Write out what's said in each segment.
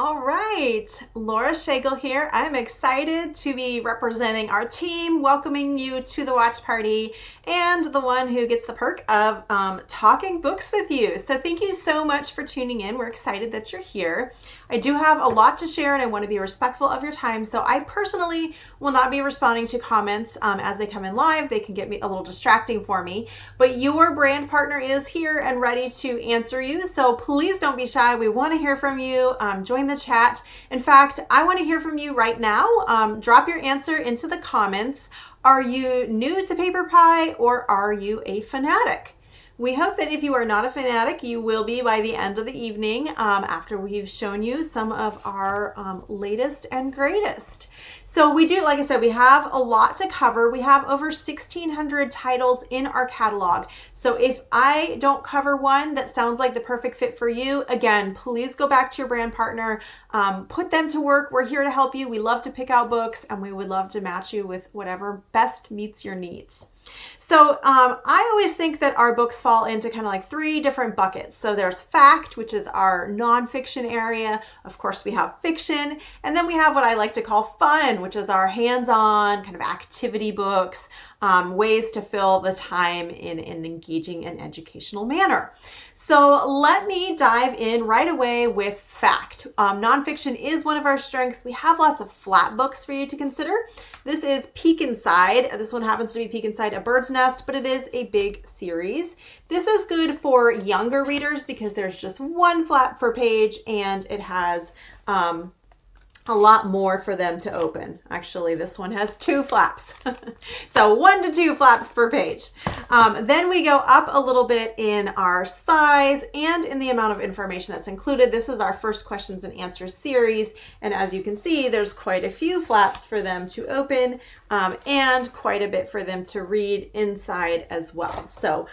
All right, Laura Schagel here. I'm excited to be representing our team, welcoming you to the watch party, and the one who gets the perk of talking books with you. So thank you so much for tuning in. We're excited that you're here. I do have a lot to share and I want to be respectful of your time. So I personally will not be responding to comments as they come in live. They can get me a little distracting for me, but your brand partner is here and ready to answer you. So please don't be shy. We want to hear from you. Join the chat. In fact, I want to hear from you right now. Drop your answer into the comments. Are you new to PaperPie or are you a fanatic? We hope that if you are not a fanatic, you will be by the end of the evening after we've shown you some of our latest and greatest. So we do, like I said, we have a lot to cover. We have over 1,600 titles in our catalog. So if I don't cover one that sounds like the perfect fit for you, again, please go back to your brand partner, put them to work. We're here to help you. We love to pick out books and we would love to match you with whatever best meets your needs. So I always think that our books fall into kind of like 3 different buckets. So there's fact, which is our nonfiction area. Of course, we have fiction. And then we have what I like to call fun, which is our hands-on kind of activity books, ways to fill the time in an engaging and educational manner. So let me dive in right away with fact. Nonfiction is one of our strengths. We have lots of flat books for you to consider. This is Peek Inside. This one happens to be Peek Inside a Bird's Nest, but it is a big series. This is good for younger readers because there's just one flap per page and it has a lot more for them to open. Actually, this one has 2 flaps. So 1 to 2 flaps per page. Then we go up a little bit in our size and in the amount of information that's included. This is our first questions and answers series. And as you can see, there's quite a few flaps for them to open and quite a bit for them to read inside as well. So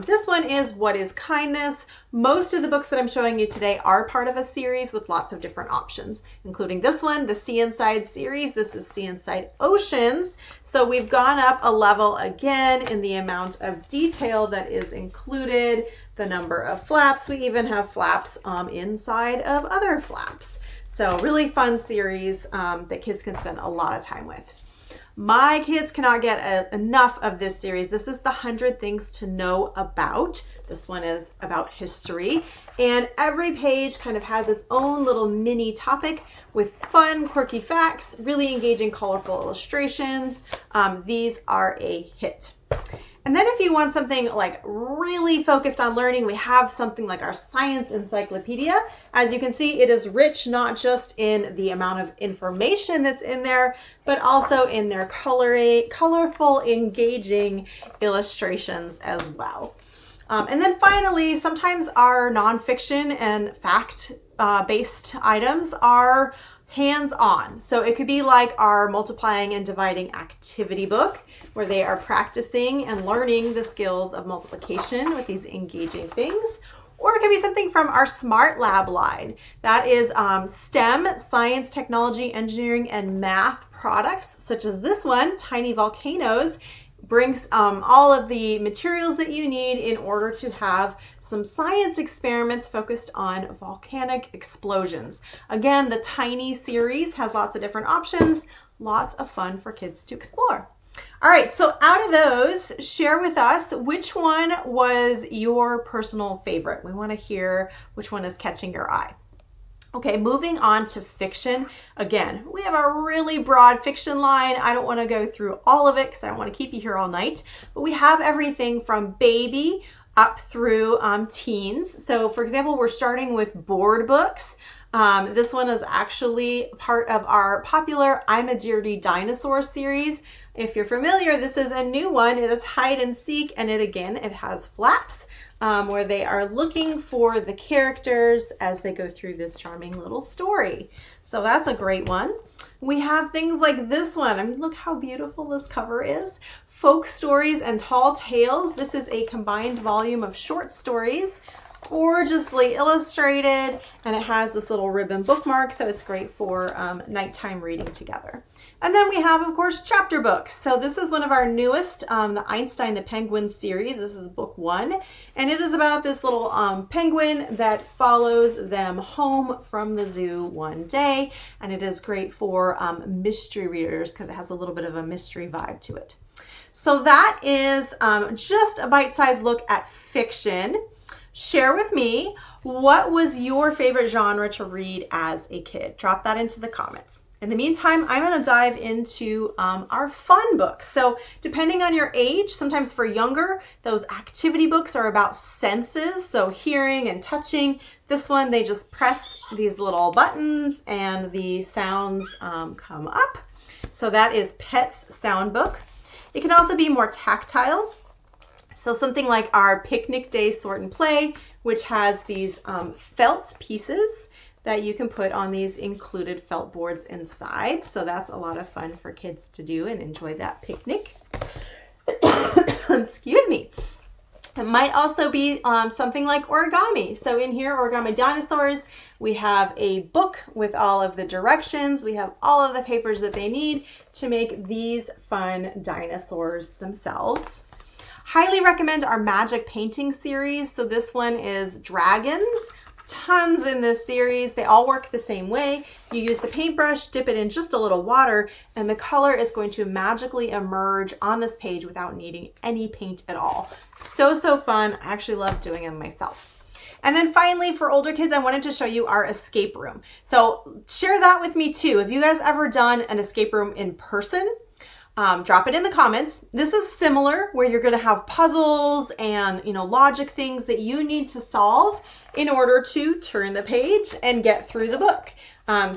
this one is What is Kindness? Most of the books that I'm showing you today are part of a series with lots of different options, including this one, the Sea Inside series. This is Sea Inside Oceans. So we've gone up a level again in the amount of detail that is included, the number of flaps. We even have flaps inside of other flaps. So really fun series that kids can spend a lot of time with. My kids cannot get enough of this series. This is the 100 Things to Know About. This one is about history. And every page kind of has its own little mini topic with fun, quirky facts, really engaging, colorful illustrations. These are a hit. And then if you want something like really focused on learning, we have something like our science encyclopedia. As you can see, it is rich not just in the amount of information that's in there, but also in their colorful, engaging illustrations as well. And then finally, sometimes our nonfiction and fact-based items are hands-on. So it could be like our multiplying and dividing activity book, where they are practicing and learning the skills of multiplication with these engaging things. Or it could be something from our Smart Lab line. That is STEM, science, technology, engineering, and math products, such as this one, Tiny Volcanoes. Brings all of the materials that you need in order to have some science experiments focused on volcanic explosions. Again, the Tiny series has lots of different options, lots of fun for kids to explore. All right, so out of those, share with us which one was your personal favorite. We want to hear which one is catching your eye. Okay, moving on to fiction. Again, we have a really broad fiction line. I don't want to go through all of it because I don't want to keep you here all night, but we have everything from baby up through teens. So for example, we're starting with board books. This one is actually part of our popular I'm a Dirty Dinosaur series. If you're familiar, this is a new one. It is hide and seek, and it has flaps. Where they are looking for the characters as they go through this charming little story. So that's a great one. We have things like this one. I mean, look how beautiful this cover is. Folk Stories and Tall Tales. This is a combined volume of short stories gorgeously illustrated, and it has this little ribbon bookmark, so it's great for nighttime reading together. And then we have, of course, chapter books. So this is one of our newest, the Einstein the Penguin series. This is book 1, and it is about this little penguin that follows them home from the zoo one day, and it is great for mystery readers because it has a little bit of a mystery vibe to it. So that is just a bite-sized look at fiction. Share with me, what was your favorite genre to read as a kid? Drop that into the comments. In the meantime, I'm going to dive into our fun books. So depending on your age, sometimes for younger, those activity books are about senses, so hearing and touching. This one, they just press these little buttons and the sounds come up. So that is Pet's Sound Book. It can also be more tactile. So something like our Picnic Day Sort and Play, which has these felt pieces that you can put on these included felt boards inside. So that's a lot of fun for kids to do and enjoy that picnic. Excuse me. It might also be something like origami. So in here, Origami Dinosaurs, we have a book with all of the directions. We have all of the papers that they need to make these fun dinosaurs themselves. Highly recommend our Magic Painting series. So this one is dragons. Tons in this series. They all work the same way. You use the paintbrush, dip it in just a little water, and the color is going to magically emerge on this page without needing any paint at all. So fun. I actually love doing them myself. And then finally, for older kids, I wanted to show you our escape room. So share that with me too. Have you guys ever done an escape room in person? Drop it in the comments. This is similar, where you're going to have puzzles and, logic things that you need to solve in order to turn the page and get through the book.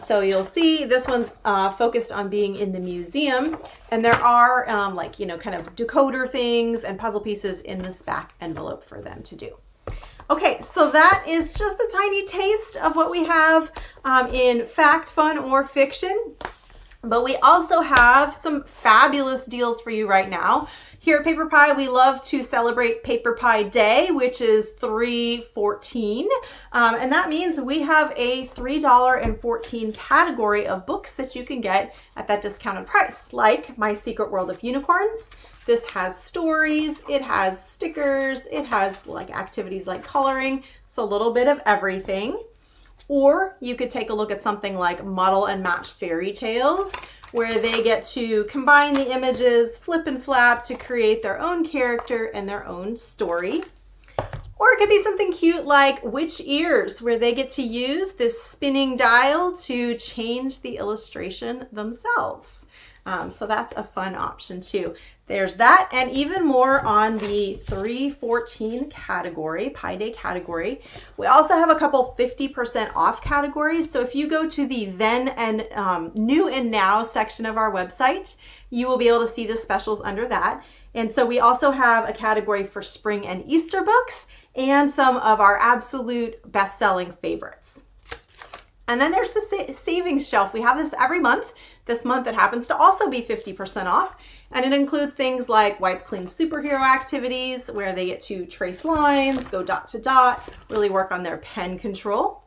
So you'll see this one's focused on being in the museum, and there are kind of decoder things and puzzle pieces in this back envelope for them to do. Okay, so that is just a tiny taste of what we have in fact, fun, or fiction. But we also have some fabulous deals for you right now. Here at PaperPie, we love to celebrate PaperPie Day, which is 3/14. And that means we have a $3.14 category of books that you can get at that discounted price, like My Secret World of Unicorns. This has stories, it has stickers, it has activities like coloring, so a little bit of everything. Or you could take a look at something like Muddle and Match Fairy Tales, where they get to combine the images, flip and flap to create their own character and their own story. Or it could be something cute like Witch Ears, where they get to use this spinning dial to change the illustration themselves. So that's a fun option too. There's that and even more on the 3/14 category, Pi Day category. We also have a couple 50% off categories. So if you go to the then and new and now section of our website, you will be able to see the specials under that. And so we also have a category for spring and Easter books and some of our absolute best-selling favorites. And then there's the savings shelf. We have this every month. This month it happens to also be 50% off, and it includes things like Wipe Clean Superhero activities, where they get to trace lines, go dot to dot, really work on their pen control.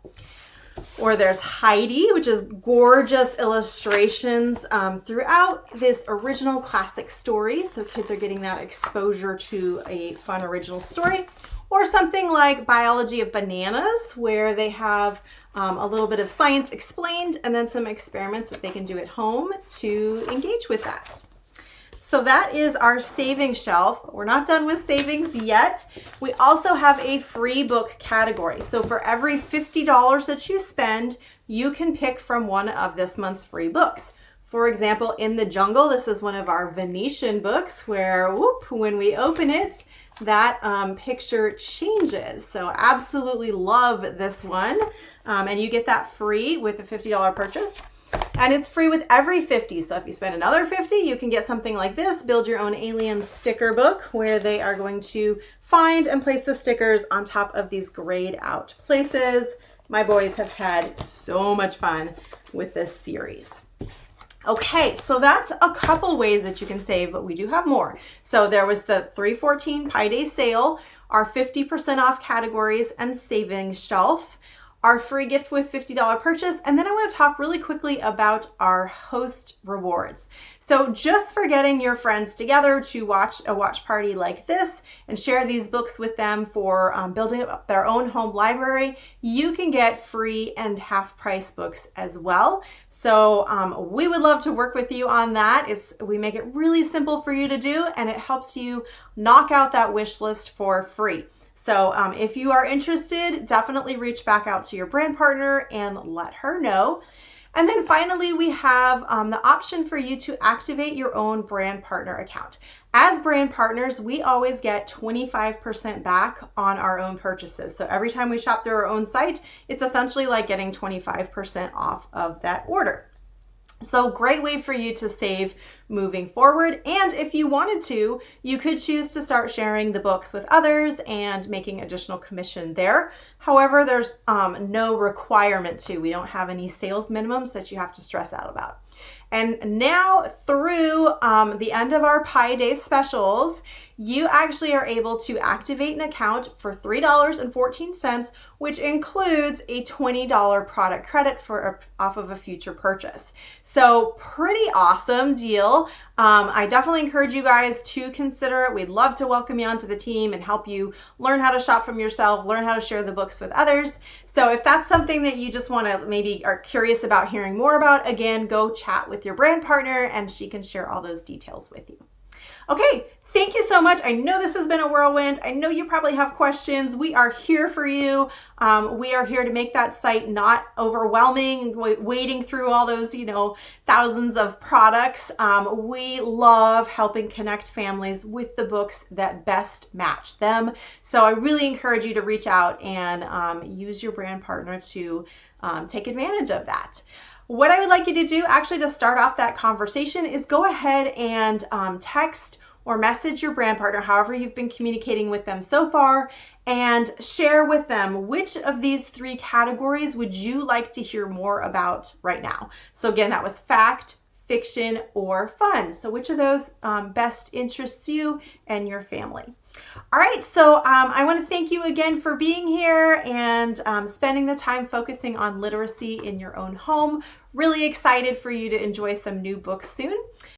Or there's Heidi, which is gorgeous illustrations throughout this original classic story, so kids are getting that exposure to a fun original story. Or something like Biology of Bananas, where they have a little bit of science explained and then some experiments that they can do at home to engage with that. So that is our savings shelf. We're not done with savings yet. We also have a free book category. So for every $50 that you spend, you can pick from one of this month's free books. For example, In the Jungle, this is one of our Venetian books where, whoop, when we open it, that picture changes. So absolutely love this one. And you get that free with a $50 purchase. And it's free with every 50. So if you spend another 50, you can get something like this, Build Your Own Alien sticker book, where they are going to find and place the stickers on top of these grayed out places. My boys have had so much fun with this series. Okay, so that's a couple ways that you can save, but we do have more. So there was the 3/14 Pi Day sale. our 50% off categories and savings shelf, our free gift with $50 purchase, and then I want to talk really quickly about our host rewards. So just for getting your friends together to watch a watch party like this and share these books with them for building up their own home library, you can get free and half-price books as well. So we would love to work with you on that. We make it really simple for you to do, and it helps you knock out that wish list for free. So if you are interested, definitely reach back out to your brand partner and let her know. And then finally, we have the option for you to activate your own brand partner account. As brand partners, we always get 25% back on our own purchases. So every time we shop through our own site, it's essentially like getting 25% off of that order. So great way for you to save moving forward. And if you wanted to, you could choose to start sharing the books with others and making additional commission there. However, there's no requirement to. We don't have any sales minimums that you have to stress out about. And now through the end of our Pi Day specials, you actually are able to activate an account for $3.14, which includes a $20 product credit off of a future purchase. So pretty awesome deal. I definitely encourage you guys to consider it. We'd love to welcome you onto the team and help you learn how to shop from yourself, learn how to share the books with others. So if that's something that you just want to maybe are curious about hearing more about, again, go chat with your brand partner and she can share all those details with you. Okay, thank you so much. I know this has been a whirlwind. I know you probably have questions. We are here for you. We are here to make that site not overwhelming, wading through all those, thousands of products. We love helping connect families with the books that best match them. So I really encourage you to reach out and use your brand partner to take advantage of that. What I would like you to do actually to start off that conversation is go ahead and text or message your brand partner, however you've been communicating with them so far, and share with them which of these 3 categories would you like to hear more about right now. So again, that was fact, fiction, or fun. So which of those best interests you and your family? All right, so I want to thank you again for being here and spending the time focusing on literacy in your own home. Really excited for you to enjoy some new books soon.